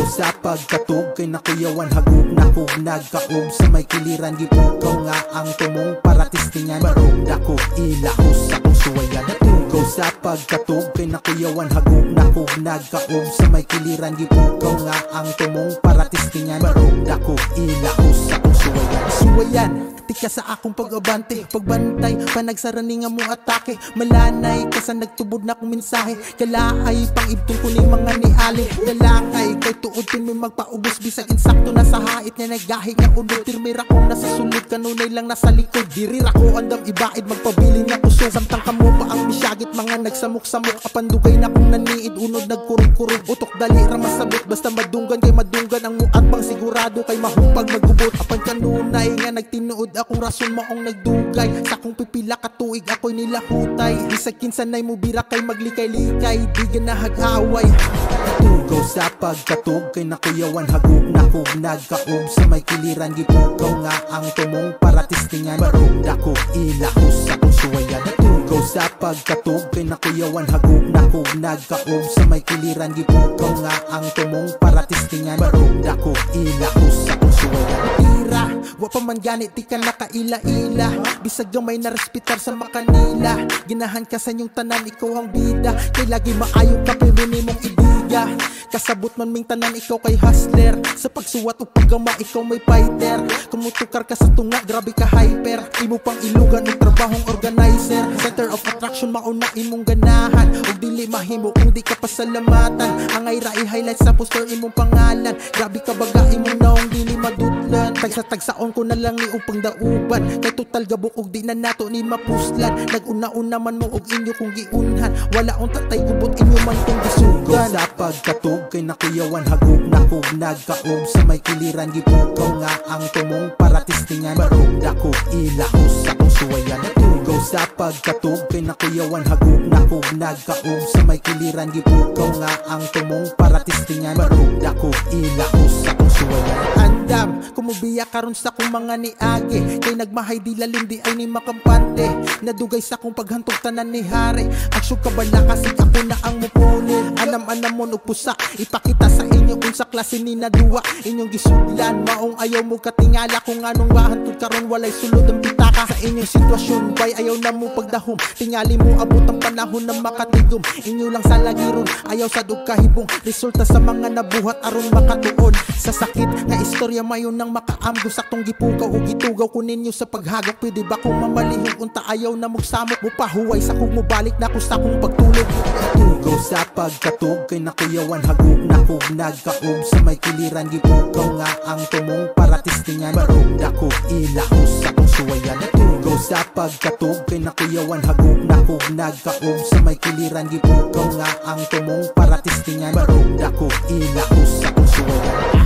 Sa pagkatug kay nakuyawan hagug nakog nagkaog sa may kiliran gipukaw nga ang tumong para testingan barog dako ilahos sa kong suwayan. Natugaw sa pagkatug kay nakuyawan hagug nakog nagkaog sa may kiliran gipukaw nga ang tumong para testingan barog dako ilahos sa kong suwayan. Suwayan tika sa akong pag-abante, pagbantay, panagsarani nga mo atake. Malanay, kasa nagtubod na kong mensahe. Kalaay, pang-ibtong ko ni mga niali. Galakay, kay tuod tin may magpaubos. Bisag insakto na sa hait niya nagahi nga udod. Tirmira kong nasa sulod, kanunay lang nasa likod. Diri ako andam ibaid, magpabili nga kuso. Samtang kamo pa ang misyagit, mga nagsamok-samok. Apandugay na kong naniid, unod nagkurog-kurog. Utok dali, ramasabot, basta madunggan kay madunggan. Ang muat pang sigurado kay mahupag magubot. Apan kanunay nga nagtinuod akong rason maong nagdugay. Sa kong pipila katuig ako'y nilahutay. Isag kinsanay mo bira kay maglikay-likay. Di ganahag-away. Tugaw sa pagkatug kay nakuyawan hagug nakog nagkaog sa may kiliran gipukaw nga ang tumong para testingan barog dako ilahos sa kong suwayan. Tugaw sa pagkatug kay nakuyawan hagug nakog nagkaog sa may kiliran gipukaw nga ang tumong para testingan barog dako ilahos sa kong suwayan. Tira wa pa man ganit di ka nakaila-ila. Bisag gamay na respitar sa makanila. Ginahan ka sa inyong tanan ikaw ang bida. Kay lagi maayo ka pero mong ibiga. Kasabot man ming tanan ikaw kay hustler. Sa pagsuwat o paggama ikaw may fighter. Kumutukar ka sa tunga grabe ka hyper. Imo pang ilugan ng trabahong organizer. Center of attraction mauna imong ganahan. O dili mahimo kung di ka pasalamatan. Ang ay i-highlight sa poster imong pangalan. Grabe ka baga imong naong dili madudlan. Tagsa-tagsaon ko na lang ni upang dauban. Kay total gabok og di na nato ni mapuslan. Nag-una-una man mo og inyo kung giunhan. Wala on tatay gubot inyo man kung gisugan. Sa pagkatug kay nakuyawan hagug nakog nagkaog sa may kiliran gipukaw nga ang tumong para testingan barog dako ilahos sa kong suwayan. Tugaw sa pagkatug kay nakuyawan hagug nakog nagkaog sa may kiliran gipukaw nga ang tumong para testingan barog dako ilahos sa kong suwayan. Andam kumubiya karon sa kong mga niagi. Kay nagmahay di lalim di ay ni makampante. Nadugay sa kong paghantog tanan ni hari. Aksyon kabala kasi ako na ang mupunin. Anam-anam mo og pusa. Ipakita sa inyo kung sa klase ni naduwa. Inyong gisudlan maong ayaw mo katingala. Kung anong mahantod karon walay sulod ang pitaka. Sa inyong sitwasyon bay ayaw na mo pagdahom. Tingali mo abot ang panahon na makatigom. Inyo lang sa lagiron ayaw sa dugkahibong. Resulta sa mga nabuhat aron makatuon. Sa sakit nga istorya mayon nang makaamgo. Saktong gipukaw o gitugaw ko ninyo sa paghagok. Pwede ba kung mamalihog unta ayaw na magsamok. Mupahuway sa kong mubalik na ko sa kong pagtulog. Tugaw sa pagkatug kay nakuyawan hagug nakog nagkaog sa may kiliran gipukaw nga ang tumong para testingan barog dako ilahos sa kong suwayan. Tugaw sa pagkatug kay nakuyawan hagug nakog nagkaog sa may kiliran gipukaw nga ang tumong para testingan barog dako ilahos sa kong suwayan.